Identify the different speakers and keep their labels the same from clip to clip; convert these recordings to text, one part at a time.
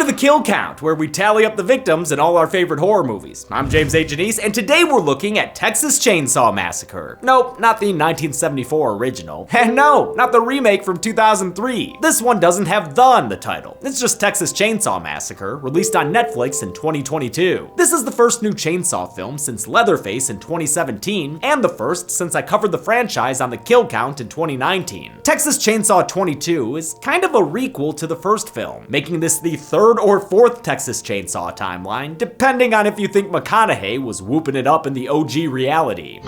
Speaker 1: the kill count, where we tally up the victims in all our favorite horror movies. I'm James A. Janice, and today we're looking at Texas Chainsaw Massacre. Nope, not the 1974 original. And no, not the remake from 2003. This one doesn't have "the" in the title. It's just Texas Chainsaw Massacre, released on Netflix in 2022. This is the first new Chainsaw film since Leatherface in 2017, and the first since I covered the franchise on the kill count in 2019. Texas Chainsaw 22 is kind of a requel to the first film, making this the third or fourth Texas Chainsaw timeline, depending on if you think McConaughey was whooping it up in the OG reality.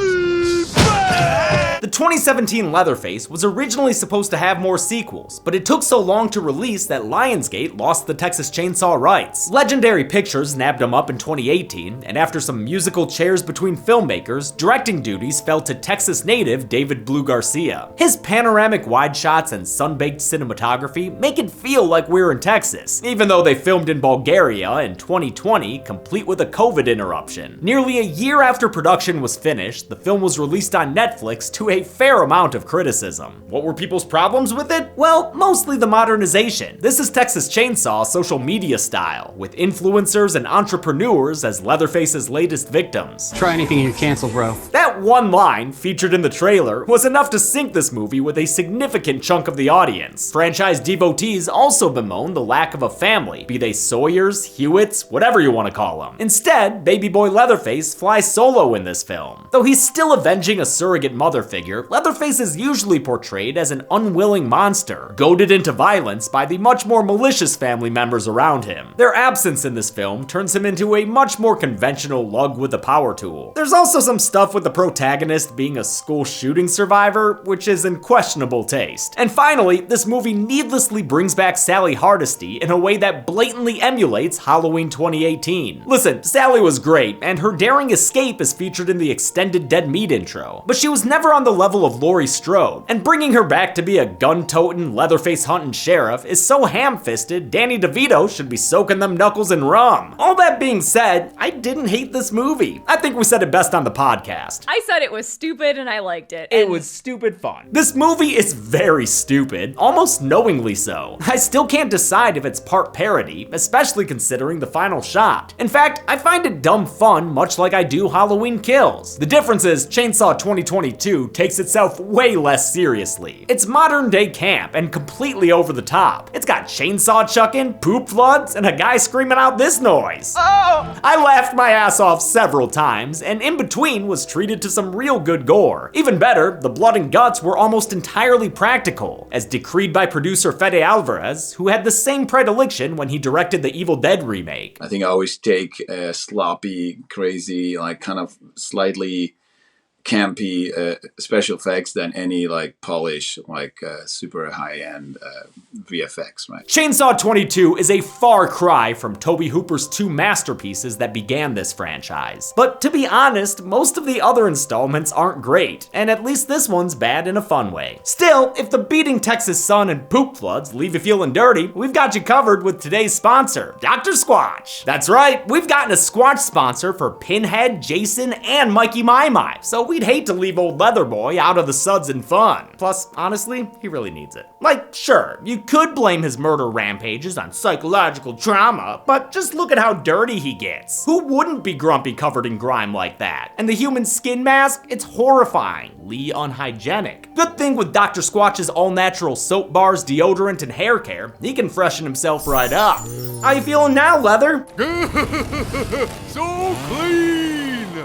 Speaker 1: The 2017 Leatherface was originally supposed to have more sequels, but it took so long to release that Lionsgate lost the Texas Chainsaw rights. Legendary Pictures nabbed them up in 2018, and after some musical chairs between filmmakers, directing duties fell to Texas native David Blue Garcia. His panoramic wide shots and sun-baked cinematography make it feel like we're in Texas, even though they filmed in Bulgaria in 2020, complete with a COVID interruption. Nearly a year after production was finished, the film was released on Netflix to a fair amount of criticism. What were people's problems with it? Well, mostly the modernization. This is Texas Chainsaw social media style, with influencers and entrepreneurs as Leatherface's latest victims.
Speaker 2: Try anything and you're canceled, bro.
Speaker 1: That one line, featured in the trailer, was enough to sink this movie with a significant chunk of the audience. Franchise devotees also bemoan the lack of a family, be they Sawyers, Hewitts, whatever you want to call them. Instead, baby boy Leatherface flies solo in this film. Though he's still avenging a surrogate mother figure, Leatherface is usually portrayed as an unwilling monster, goaded into violence by the much more malicious family members around him. Their absence in this film turns him into a much more conventional lug with a power tool. There's also some stuff with the protagonist being a school shooting survivor, which is in questionable taste. And finally, this movie needlessly brings back Sally Hardesty in a way that blatantly emulates Halloween 2018. Listen, Sally was great, and her daring escape is featured in the extended Dead Meat intro, but she was never on the level of Laurie Strode, and bringing her back to be a gun-toting, Leatherface-hunting sheriff is so ham-fisted, Danny DeVito should be soaking them knuckles in rum. All that being said, I didn't hate this movie. I think we said it best on the podcast.
Speaker 3: I said it was stupid and I liked it.
Speaker 1: It was stupid fun. This movie is very stupid, almost knowingly so. I still can't decide if it's part parody, especially considering the final shot. In fact, I find it dumb fun much like I do Halloween Kills. The difference is Chainsaw 2022 takes itself way less seriously. It's modern day camp and completely over the top. It's got chainsaw chucking, poop floods, and a guy screaming out this noise. Oh! I laughed my ass off several times, and in between was treated to some real good gore. Even better, the blood and guts were almost entirely practical, as decreed by producer Fede Alvarez, who had the same predilection when he directed the Evil Dead remake.
Speaker 4: I think I always take sloppy, crazy, like kind of slightly campy special effects than any like polish, like super high-end VFX, right?
Speaker 1: Chainsaw 22 is a far cry from Tobe Hooper's two masterpieces that began this franchise. But to be honest, most of the other installments aren't great, and at least this one's bad in a fun way. Still, if the beating Texas sun and poop floods leave you feeling dirty, we've got you covered with today's sponsor, Dr. Squatch. That's right, we've gotten a Squatch sponsor for Pinhead, Jason, and Mikey My, so we'd hate to leave old Leatherboy out of the suds and fun. Plus, honestly, he really needs it. Like, sure, you could blame his murder rampages on psychological trauma, but just look at how dirty he gets. Who wouldn't be grumpy covered in grime like that? And the human skin mask? It's horrifyingly unhygienic. Good thing with Dr. Squatch's all-natural soap bars, deodorant, and hair care, he can freshen himself right up. How you feeling now, Leather?
Speaker 5: So clean!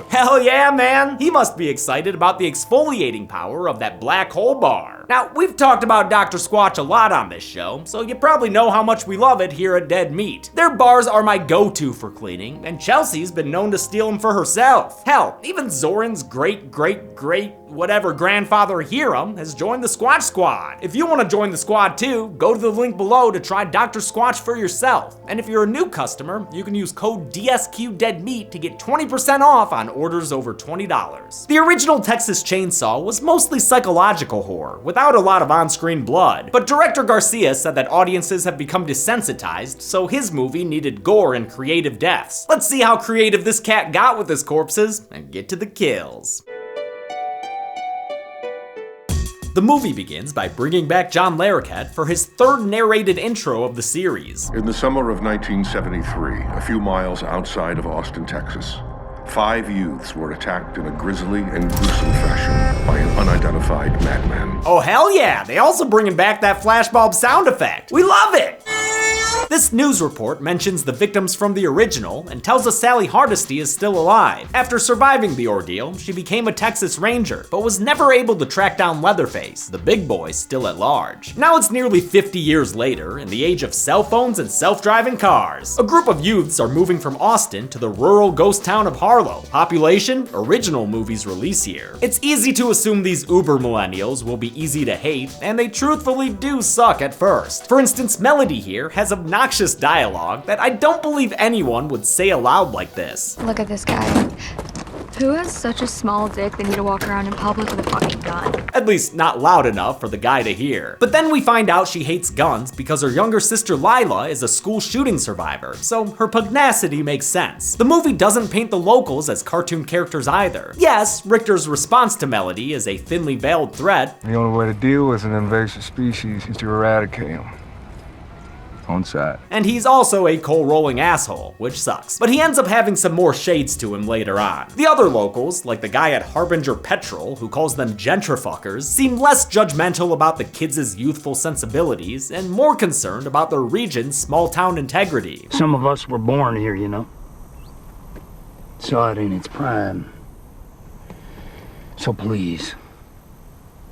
Speaker 1: Hell yeah, man! He must be excited about the exfoliating power of that black hole bar. Now, we've talked about Dr. Squatch a lot on this show, so you probably know how much we love it here at Dead Meat. Their bars are my go-to for cleaning, and Chelsea's been known to steal them for herself. Hell, even Zoran's great whatever grandfather Hiram has joined the Squatch Squad. If you want to join the squad too, go to the link below to try Dr. Squatch for yourself. And if you're a new customer, you can use code DSQDeadMeat to get 20% off on orders over $20. The original Texas Chainsaw was mostly psychological horror, without a lot of on-screen blood. But director Garcia said that audiences have become desensitized, so his movie needed gore and creative deaths. Let's see how creative this cat got with his corpses and get to the kills. The movie begins by bringing back John Larroquette for his third narrated intro of the series.
Speaker 2: In the summer of 1973, a few miles outside of Austin, Texas, 5 youths were attacked in a grisly and gruesome fashion by an unidentified madman.
Speaker 1: Oh hell yeah, they also bringing back that flashbulb sound effect. We love it! This news report mentions the victims from the original and tells us Sally Hardesty is still alive. After surviving the ordeal, she became a Texas Ranger, but was never able to track down Leatherface, the big boy still at large. Now it's nearly 50 years later, in the age of cell phones and self-driving cars. A group of youths are moving from Austin to the rural ghost town of Harlow. Population, original movie's release year. It's easy to assume these uber millennials will be easy to hate, and they truthfully do suck at first. For instance, Melody here has obnoxious dialogue that I don't believe anyone would say aloud like this.
Speaker 5: Look at this guy. Who has such a small dick they need to walk around in public with a fucking gun?
Speaker 1: At least not loud enough for the guy to hear. But then we find out she hates guns because her younger sister Lila is a school shooting survivor, so her pugnacity makes sense. The movie doesn't paint the locals as cartoon characters either. Yes, Richter's response to Melody is a thinly veiled threat.
Speaker 6: The only way to deal with an invasive species is to eradicate them. On site.
Speaker 1: And he's also a coal-rolling asshole, which sucks. But he ends up having some more shades to him later on. The other locals, like the guy at Harbinger Petrol, who calls them gentrifuckers, seem less judgmental about the kids' youthful sensibilities and more concerned about their region's small-town integrity.
Speaker 7: Some of us were born here, you know. Saw it in its prime. So please,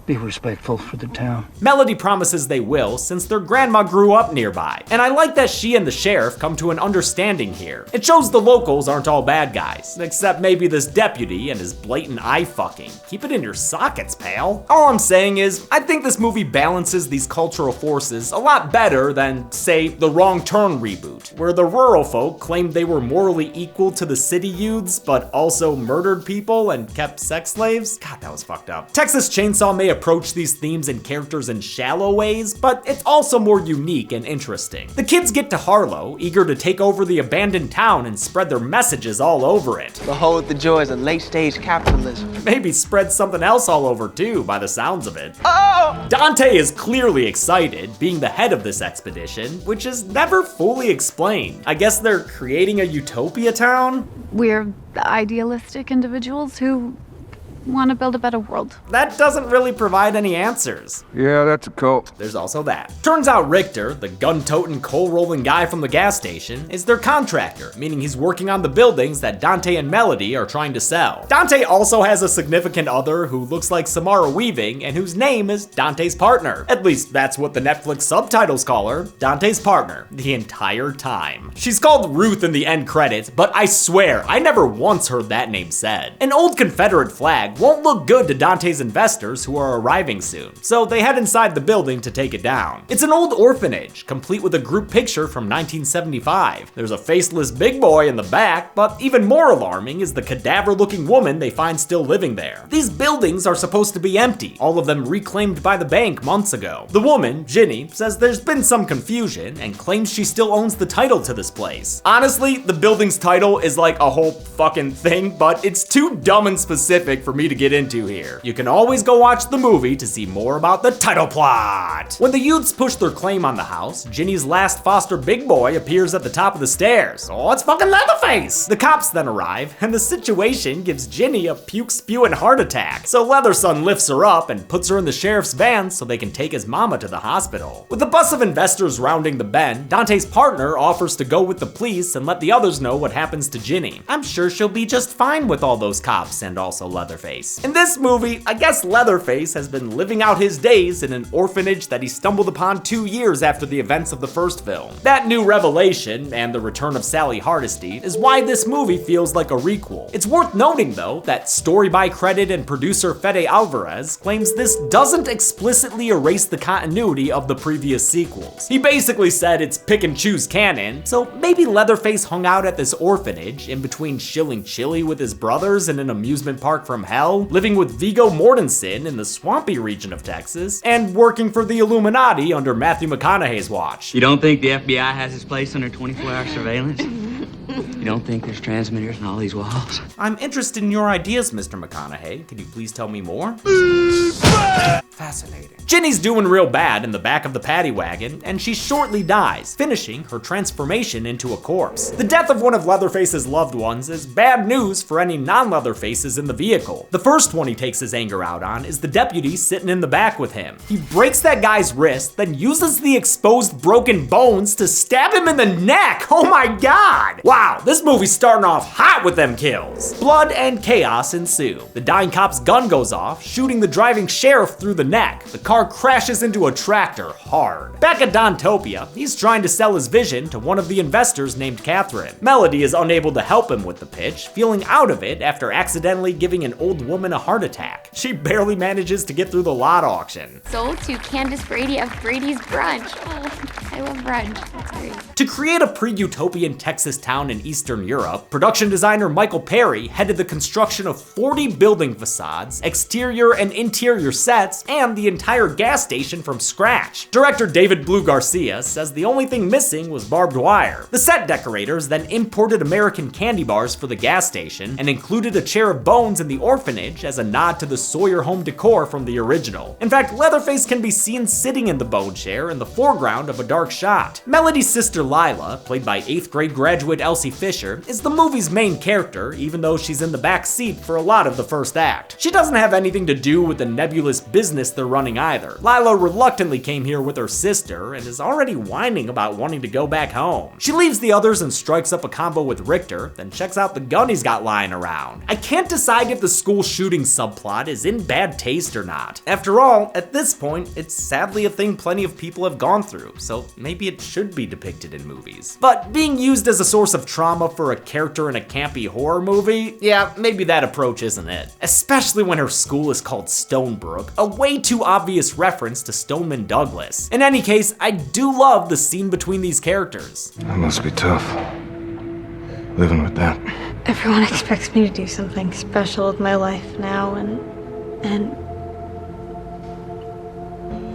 Speaker 7: be respectful for the town.
Speaker 1: Melody promises they will, since their grandma grew up nearby. And I like that she and the sheriff come to an understanding here. It shows the locals aren't all bad guys, except maybe this deputy and his blatant eye fucking. Keep it in your sockets, pal. All I'm saying is, I think this movie balances these cultural forces a lot better than, say, the Wrong Turn reboot, where the rural folk claimed they were morally equal to the city youths, but also murdered people and kept sex slaves. God, that was fucked up. Texas Chainsaw may approach these themes and characters in shallow ways, but it's also more unique and interesting. The kids get to Harlow, eager to take over the abandoned town and spread their messages all over it.
Speaker 8: Behold the joys of late-stage capitalism.
Speaker 1: Maybe spread something else all over too, by the sounds of it.
Speaker 8: Oh!
Speaker 1: Dante is clearly excited, being the head of this expedition, which is never fully explained. I guess they're creating a utopia town?
Speaker 5: We're idealistic individuals who want to build a better world.
Speaker 1: That doesn't really provide any answers.
Speaker 6: Yeah, that's a cult.
Speaker 1: There's also that. Turns out Richter, the gun-toting, coal-rolling guy from the gas station, is their contractor, meaning he's working on the buildings that Dante and Melody are trying to sell. Dante also has a significant other who looks like Samara Weaving and whose name is Dante's partner. At least that's what the Netflix subtitles call her, Dante's partner, the entire time. She's called Ruth in the end credits, but I swear, I never once heard that name said. An old Confederate flag won't look good to Dante's investors who are arriving soon, so they head inside the building to take it down. It's an old orphanage, complete with a group picture from 1975. There's a faceless big boy in the back, but even more alarming is the cadaver-looking woman they find still living there. These buildings are supposed to be empty, all of them reclaimed by the bank months ago. The woman, Ginny, says there's been some confusion and claims she still owns the title to this place. Honestly, the building's title is like a whole fucking thing, but it's too dumb and specific for me to get into here. You can always go watch the movie to see more about the title plot. When the youths push their claim on the house, Ginny's last foster big boy appears at the top of the stairs. Oh, it's fucking Leatherface! The cops then arrive, and the situation gives Ginny a puke-spewing heart attack. So Leatherson lifts her up and puts her in the sheriff's van so they can take his mama to the hospital. With a bus of investors rounding the bend, Dante's partner offers to go with the police and let the others know what happens to Ginny. I'm sure she'll be just fine with all those cops and also Leatherface. In this movie, I guess Leatherface has been living out his days in an orphanage that he stumbled upon 2 years after the events of the first film. That new revelation, and the return of Sally Hardesty, is why this movie feels like a requel. It's worth noting, though, that story by credit and producer Fede Alvarez claims this doesn't explicitly erase the continuity of the previous sequels. He basically said it's pick and choose canon, so maybe Leatherface hung out at this orphanage in between shilling chili with his brothers in an amusement park from hell, living with Viggo Mortensen in the swampy region of Texas, and working for the Illuminati under Matthew McConaughey's watch.
Speaker 9: You don't think the FBI has its place under 24-hour surveillance? You don't think there's transmitters in all these walls?
Speaker 1: I'm interested in your ideas, Mr. McConaughey. Could you please tell me more? Fascinating. Ginny's doing real bad in the back of the paddy wagon, and she shortly dies, finishing her transformation into a corpse. The death of one of Leatherface's loved ones is bad news for any non-Leatherfaces in the vehicle. The first one he takes his anger out on is the deputy sitting in the back with him. He breaks that guy's wrist, then uses the exposed broken bones to stab him in the neck. Oh my god! Wow, this movie's starting off hot with them kills. Blood and chaos ensue. The dying cop's gun goes off, shooting the driving sheriff through the neck. The car crashes into a tractor hard. Back at Dontopia, he's trying to sell his vision to one of the investors named Catherine. Melody is unable to help him with the pitch, feeling out of it after accidentally giving an old woman a heart attack. She barely manages to get through the lot auction.
Speaker 5: Sold to Candace Brady of Brady's Brunch. Oh, I love brunch. That's great.
Speaker 1: To create a pre-utopian Texas town in Eastern Europe, production designer Michael Perry headed the construction of 40 building facades, exterior and interior sets, and the entire gas station from scratch. Director David Blue Garcia says the only thing missing was barbed wire. The set decorators then imported American candy bars for the gas station and included a chair of bones in the orphanage as a nod to the Sawyer home decor from the original. In fact, Leatherface can be seen sitting in the bone chair in the foreground of a dark shot. Melody's sister Lila, played by 8th grade graduate Elsie Fisher, is the movie's main character, even though she's in the back seat for a lot of the first act. She doesn't have anything to do with the nebulous business they're running either. Lila reluctantly came here with her sister and is already whining about wanting to go back home. She leaves the others and strikes up a combo with Richter, then checks out the gun he's got lying around. I can't decide if the school shooting subplot is in bad taste or not. After all, at this point, it's sadly a thing plenty of people have gone through, so maybe it should be depicted in movies. But being used as a source of trauma for a character in a campy horror movie, yeah, maybe that approach isn't it. Especially when her school is called Stonebrook, a way too obvious reference to Stoneman Douglas. In any case, I do love the scene between these characters.
Speaker 6: That must be tough. Living with that.
Speaker 10: Everyone expects me to do something special with my life now, and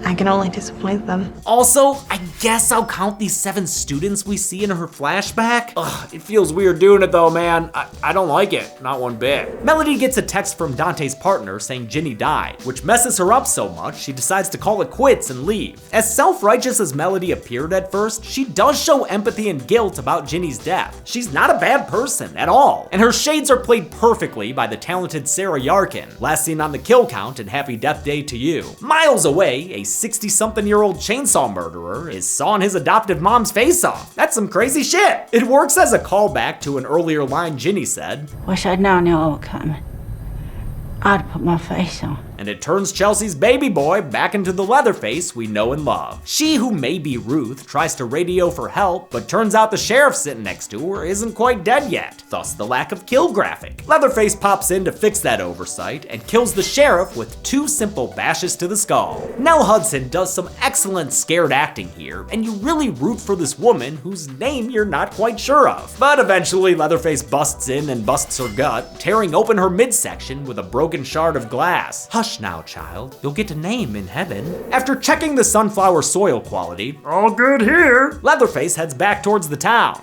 Speaker 10: I can only disappoint them.
Speaker 1: Also, I guess I'll count these 7 students we see in her flashback. Ugh, it feels weird doing it though, man. I don't like it, not one bit. Melody gets a text from Dante's partner saying Ginny died, which messes her up so much she decides to call it quits and leave. As self-righteous as Melody appeared at first, she does show empathy and guilt about Ginny's death. She's not a bad person at all, and her shades are played perfectly by the talented Sarah Yarkin, last seen on the kill count in Happy Death Day to You. Miles away, a 60-something-year-old chainsaw murderer is sawing his adoptive mom's face off. That's some crazy shit. It works as a callback to an earlier line Ginny said,
Speaker 11: "Wish I'd known y'all were coming. I'd put my face on."
Speaker 1: And it turns Chelsea's baby boy back into the Leatherface we know and love. She, who may be Ruth, tries to radio for help, but turns out the sheriff sitting next to her isn't quite dead yet, thus the lack of kill graphic. Leatherface pops in to fix that oversight and kills the sheriff with 2 simple bashes to the skull. Nell Hudson does some excellent scared acting here, and you really root for this woman whose name you're not quite sure of. But eventually Leatherface busts in and busts her gut, tearing open her midsection with a broken shard of glass. Hush now, child. You'll get a name in heaven. After checking the sunflower soil quality, all good here, Leatherface heads back towards the town.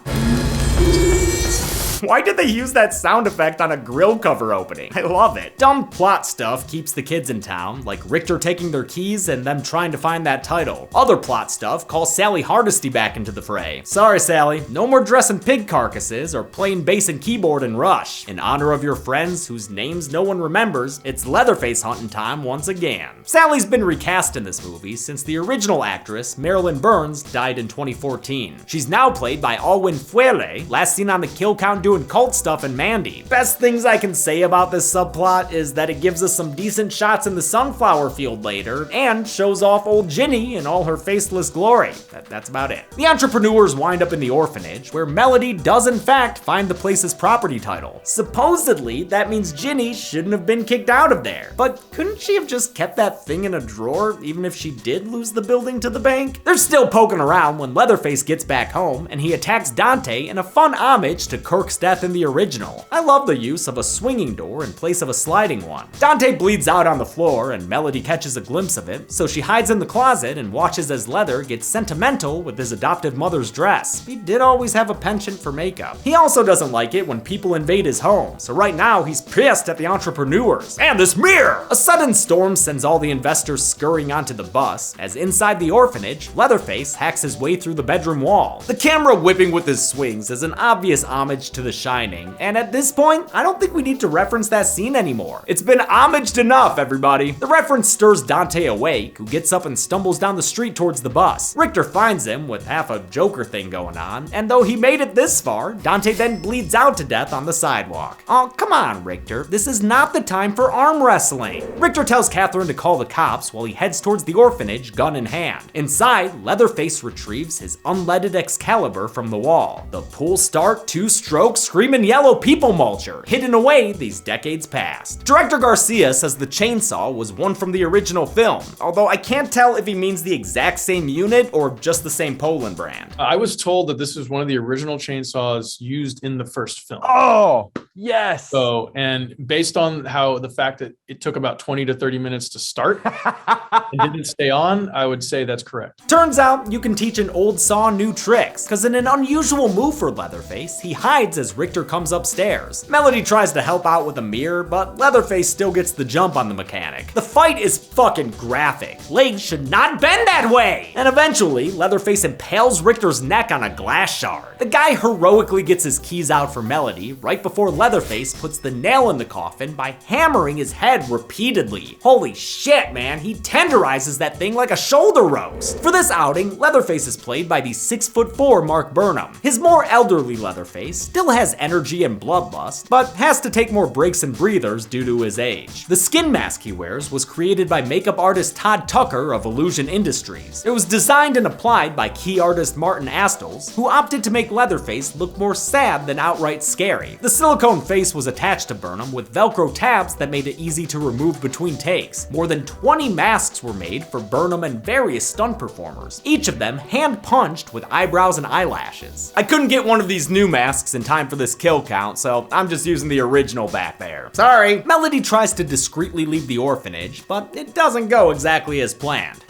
Speaker 1: Why did they use that sound effect on a grill cover opening? I love it. Dumb plot stuff keeps the kids in town, like Richter taking their keys and them trying to find that title. Other plot stuff calls Sally Hardesty back into the fray. Sorry, Sally, no more dressing pig carcasses or playing bass and keyboard in Rush. In honor of your friends whose names no one remembers, it's Leatherface hunting time once again. Sally's been recast in this movie since the original actress, Marilyn Burns, died in 2014. She's now played by Alwyn Fuele, last seen on the kill count doing cult stuff in Mandy. Best things I can say about this subplot is that it gives us some decent shots in the sunflower field later, and shows off old Ginny in all her faceless glory. That's about it. The entrepreneurs wind up in the orphanage, where Melody does in fact find the place's property title. Supposedly, that means Ginny shouldn't have been kicked out of there. But couldn't she have just kept that thing in a drawer, even if she did lose the building to the bank? They're still poking around when Leatherface gets back home, and he attacks Dante in a fun homage to Kirk's death in the original. I love the use of a swinging door in place of a sliding one. Dante bleeds out on the floor and Melody catches a glimpse of it, so she hides in the closet and watches as Leather gets sentimental with his adoptive mother's dress. He did always have a penchant for makeup. He also doesn't like it when people invade his home, so right now he's pissed at the entrepreneurs. And this mirror! A sudden storm sends all the investors scurrying onto the bus, as inside the orphanage, Leatherface hacks his way through the bedroom wall. The camera whipping with his swings is an obvious homage to The Shining, and at this point, I don't think we need to reference that scene anymore. It's been homaged enough, everybody. The reference stirs Dante awake, who gets up and stumbles down the street towards the bus. Richter finds him with half a Joker thing going on, and though he made it this far, Dante then bleeds out to death on the sidewalk. Oh, come on, Richter. This is not the time for arm wrestling. Richter tells Catherine to call the cops while he heads towards the orphanage, gun in hand. Inside, Leatherface retrieves his unleaded Excalibur from the wall. The pull start, two-stroke, screaming yellow people mulcher, hidden away these decades past. Director Garcia says the chainsaw was one from the original film, although I can't tell if he means the exact same unit or just the same Poland brand.
Speaker 12: I was told that this was one of the original chainsaws used in the first film.
Speaker 13: Oh, yes.
Speaker 12: So, and based on how the fact that it took about 20 to 30 minutes to start and didn't stay on, I would say that's correct.
Speaker 1: Turns out you can teach an old saw new tricks, because in an unusual move for Leatherface, he hides as Richter comes upstairs. Melody tries to help out with a mirror, but Leatherface still gets the jump on the mechanic. The fight is fucking graphic. Legs should not bend that way! And eventually, Leatherface impales Richter's neck on a glass shard. The guy heroically gets his keys out for Melody right before Leatherface puts the nail in the coffin by hammering his head repeatedly. Holy shit, man, he tenderizes that thing like a shoulder roast. For this outing, Leatherface is played by the 6'4" Mark Burnham. His more elderly Leatherface still has energy and bloodlust, but has to take more breaks and breathers due to his age. The skin mask he wears was created by makeup artist Todd Tucker of Illusion Industries. It was designed and applied by key artist Martin Astles, who opted to make Leatherface look more sad than outright scary. The silicone face was attached to Burnham with Velcro tabs that made it easy to remove between takes. More than 20 masks were made for Burnham and various stunt performers, each of them hand-punched with eyebrows and eyelashes. I couldn't get one of these new masks in time for this kill count, so I'm just using the original back there. Sorry. Melody tries to discreetly leave the orphanage, but it doesn't go exactly as planned.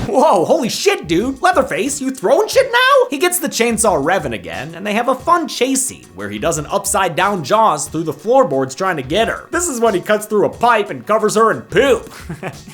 Speaker 1: Whoa, holy shit, dude. Leatherface, you throwing shit now? He gets the chainsaw revving again, and they have a fun chase scene where he does an upside down Jaws through the floorboards trying to get her. This is when he cuts through a pipe and covers her in poop.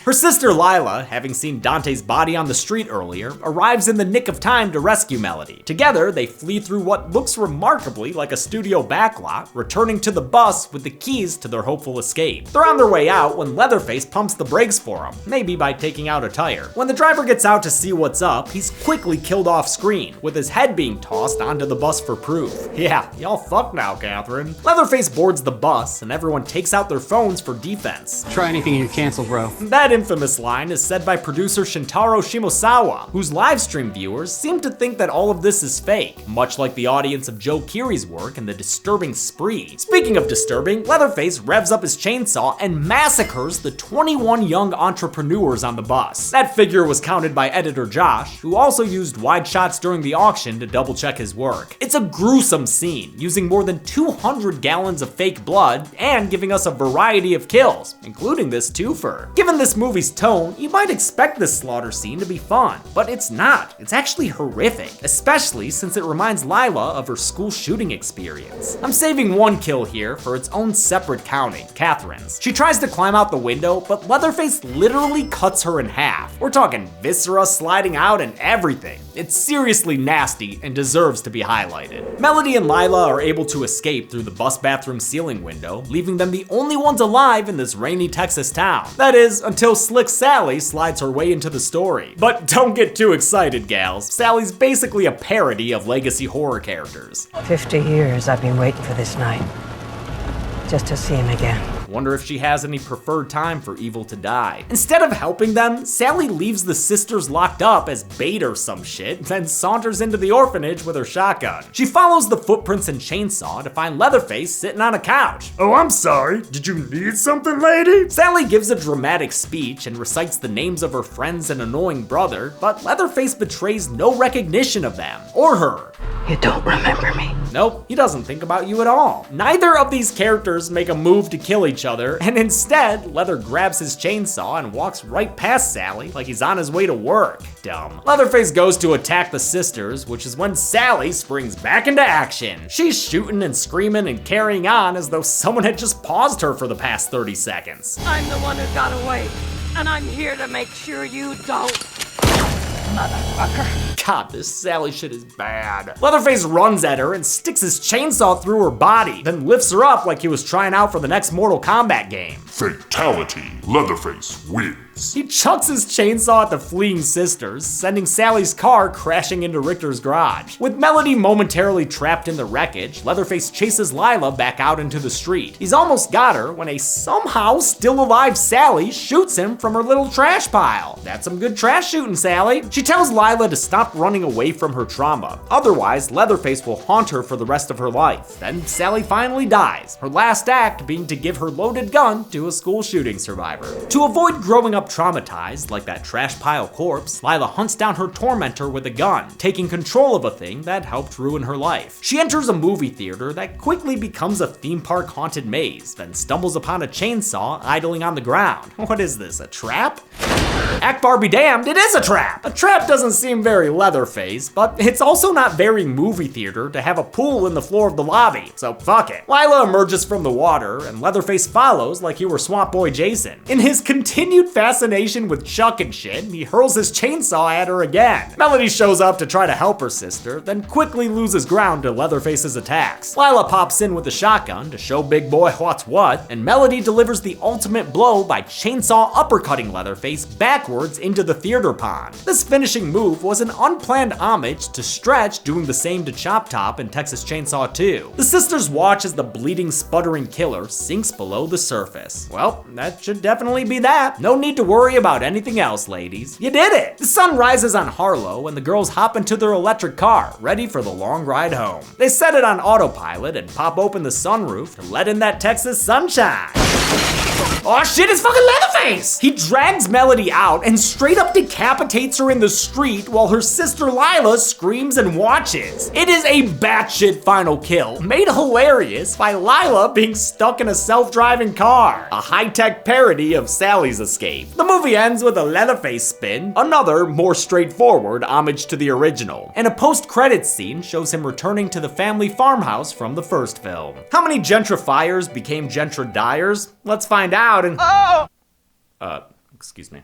Speaker 1: Her sister Lila, having seen Dante's body on the street earlier, arrives in the nick of time to rescue Melody. Together, they flee through what looks remarkably like a studio backlot, returning to the bus with the keys to their hopeful escape. They're on their way out when Leatherface pumps the brakes for them, maybe by taking out a tire. When the driver gets out to see what's up, he's quickly killed off screen, with his head being tossed onto the bus for proof. Yeah, y'all fucked now, Catherine. Leatherface boards the bus, and everyone takes out their phones for defense.
Speaker 14: Try anything and you're canceled, bro.
Speaker 1: That infamous line is said by producer Shintaro Shimosawa, whose livestream viewers seem to think that all of this is fake, much like the audience of Joe Keery's work in The Disturbing Spree. Speaking of disturbing, Leatherface revs up his chainsaw and massacres the 21 young entrepreneurs on the bus. That figure was counted by editor Josh, who also used wide shots during the auction to double check his work. It's a gruesome scene, using more than 200 gallons of fake blood and giving us a variety of kills, including this twofer. Given this movie's tone, you might expect this slaughter scene to be fun, but it's not. It's actually horrific, especially since it reminds Lila of her school shooting experience. I'm saving one kill here for its own separate counting, Catherine's. She tries to climb out the window, but Leatherface literally cuts her in half. We're talking viscera sliding out and everything. It's seriously nasty and deserves to be highlighted. Melody and Lila are able to escape through the bus bathroom ceiling window, leaving them the only ones alive in this rainy Texas town. That is, until Slick Sally slides her way into the story. But don't get too excited, gals. Sally's basically a parody of legacy horror characters.
Speaker 15: 50 years I've been waiting for this night, just to see him again.
Speaker 1: Wonder if she has any preferred time for evil to die. Instead of helping them, Sally leaves the sisters locked up as bait or some shit, then saunters into the orphanage with her shotgun. She follows the footprints and chainsaw to find Leatherface sitting on a couch. Oh, I'm sorry. Did you need something, lady? Sally gives a dramatic speech and recites the names of her friends and annoying brother, but Leatherface betrays no recognition of them or her.
Speaker 15: You don't remember me.
Speaker 1: Nope, he doesn't think about you at all. Neither of these characters make a move to kill each other, and instead, Leather grabs his chainsaw and walks right past Sally like he's on his way to work. Dumb. Leatherface goes to attack the sisters, which is when Sally springs back into action. She's shooting and screaming and carrying on as though someone had just paused her for the past 30 seconds.
Speaker 14: I'm the one who got away, and I'm here to make sure you don't. Motherfucker.
Speaker 1: God, this Sally shit is bad. Leatherface runs at her and sticks his chainsaw through her body, then lifts her up like he was trying out for the next Mortal Kombat game.
Speaker 16: Fatality. Leatherface wins.
Speaker 1: He chucks his chainsaw at the fleeing sisters, sending Sally's car crashing into Richter's garage. With Melody momentarily trapped in the wreckage, Leatherface chases Lila back out into the street. He's almost got her when a somehow still alive Sally shoots him from her little trash pile. That's some good trash shooting, Sally. She tells Lila to stop running away from her trauma. Otherwise, Leatherface will haunt her for the rest of her life. Then Sally finally dies, her last act being to give her loaded gun to a school shooting survivor. To avoid growing up traumatized like that trash pile corpse, Lila hunts down her tormentor with a gun, taking control of a thing that helped ruin her life. She enters a movie theater that quickly becomes a theme park haunted maze, then stumbles upon a chainsaw idling on the ground. What is this, a trap? Akbar be damned, it is a trap! A trap doesn't seem very Leatherface, but it's also not very movie theater to have a pool in the floor of the lobby, so fuck it. Lila emerges from the water, and Leatherface follows like he were Swamp Boy Jason. In his continued fascination with Chuck and shit, he hurls his chainsaw at her again. Melody shows up to try to help her sister, then quickly loses ground to Leatherface's attacks. Lila pops in with a shotgun to show Big Boy what's what, and Melody delivers the ultimate blow by chainsaw uppercutting Leatherface backwards into the theater pond. This finishing move was an unplanned homage to Stretch doing the same to Chop Top in Texas Chainsaw 2. The sisters watch as the bleeding, sputtering killer sinks below the surface. Well, that should definitely be that. No need to worry about anything else, ladies. You did it! The sun rises on Harlow and the girls hop into their electric car, ready for the long ride home. They set it on autopilot and pop open the sunroof to let in that Texas sunshine. Oh shit, it's fucking Leatherface! He drags Melody out and straight up decapitates her in the street while her sister Lila screams and watches. It is a batshit final kill, made hilarious by Lila being stuck in a self-driving car. A high-tech parody of Sally's escape. The movie ends with a Leatherface spin, another more straightforward homage to the original. And a post-credits scene shows him returning to the family farmhouse from the first film. How many gentrifiers became gentridiers? Let's find out and— excuse me.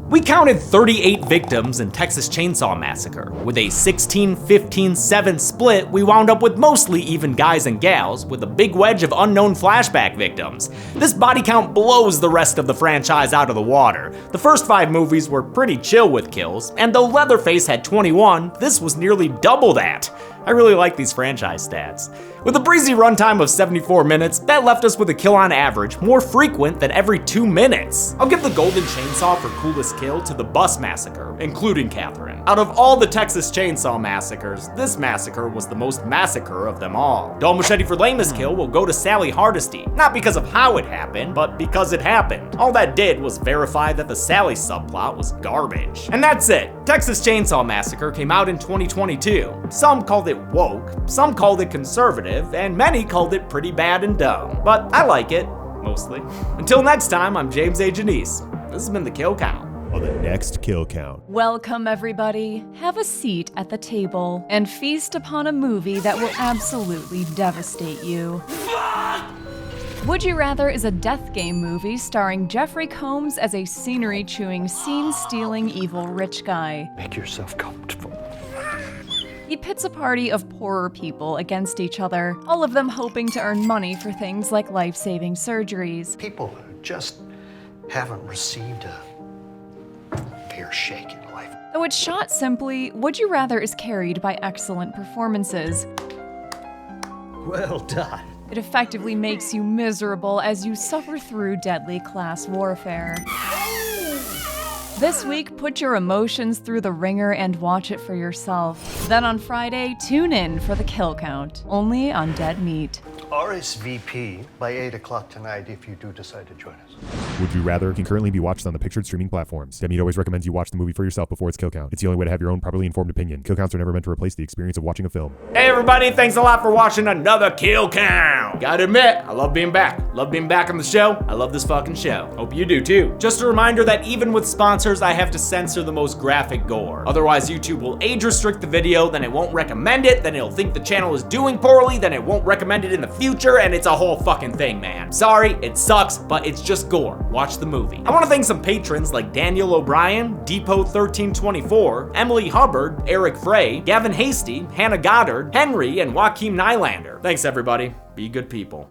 Speaker 1: We counted 38 victims in Texas Chainsaw Massacre. With a 16-15-7 split, we wound up with mostly even guys and gals, with a big wedge of unknown flashback victims. This body count blows the rest of the franchise out of the water. The first 5 movies were pretty chill with kills, and though Leatherface had 21, this was nearly double that. I really like these franchise stats. With a breezy runtime of 74 minutes, that left us with a kill on average more frequent than every 2 minutes. I'll give the Golden Chainsaw for coolest kill to the Bus Massacre, including Catherine. Out of all the Texas Chainsaw Massacres, this massacre was the most massacre of them all. Dull Machete for lamest kill will go to Sally Hardesty, not because of how it happened, but because it happened. All that did was verify that the Sally subplot was garbage. And that's it. Texas Chainsaw Massacre came out in 2022. Some called it woke, some called it conservative, and many called it pretty bad and dumb. But I like it, mostly. Until next time, I'm James A. Janice. This has been The Kill Count.
Speaker 17: On the next Kill Count.
Speaker 3: Welcome, everybody. Have a seat at the table and feast upon a movie that will absolutely devastate you. Would You Rather is a death game movie starring Jeffrey Combs as a scenery-chewing, scene-stealing evil rich guy.
Speaker 7: Make yourself comfortable.
Speaker 3: He pits a party of poorer people against each other, all of them hoping to earn money for things like life-saving surgeries.
Speaker 18: People who just haven't received a fair shake in life.
Speaker 3: Though it's shot simply, Would You Rather is carried by excellent performances.
Speaker 18: Well done.
Speaker 3: It effectively makes you miserable as you suffer through deadly class warfare. This week, put your emotions through the ringer and watch it for yourself. Then on Friday, tune in for The Kill Count, only on Dead Meat.
Speaker 18: RSVP by 8 o'clock tonight if you do decide to join us.
Speaker 17: Would You Rather can currently be watched on the pictured streaming platforms. Demi always recommends you watch the movie for yourself before its kill count. It's the only way to have your own properly informed opinion. Kill counts are never meant to replace the experience of watching a film.
Speaker 1: Hey everybody, thanks a lot for watching another Kill Count. Gotta admit, I love being back. Love being back on the show. I love this fucking show. Hope you do too. Just a reminder that even with sponsors, I have to censor the most graphic gore. Otherwise, YouTube will age restrict the video, then it won't recommend it, then it'll think the channel is doing poorly, then it won't recommend it in the future, and it's a whole fucking thing, man. Sorry, it sucks, but it's just gore. Watch the movie. I want to thank some patrons like Daniel O'Brien, Depot1324, Emily Hubbard, Eric Frey, Gavin Hasty, Hannah Goddard, Henry, and Joaquin Nylander. Thanks everybody. Be good people.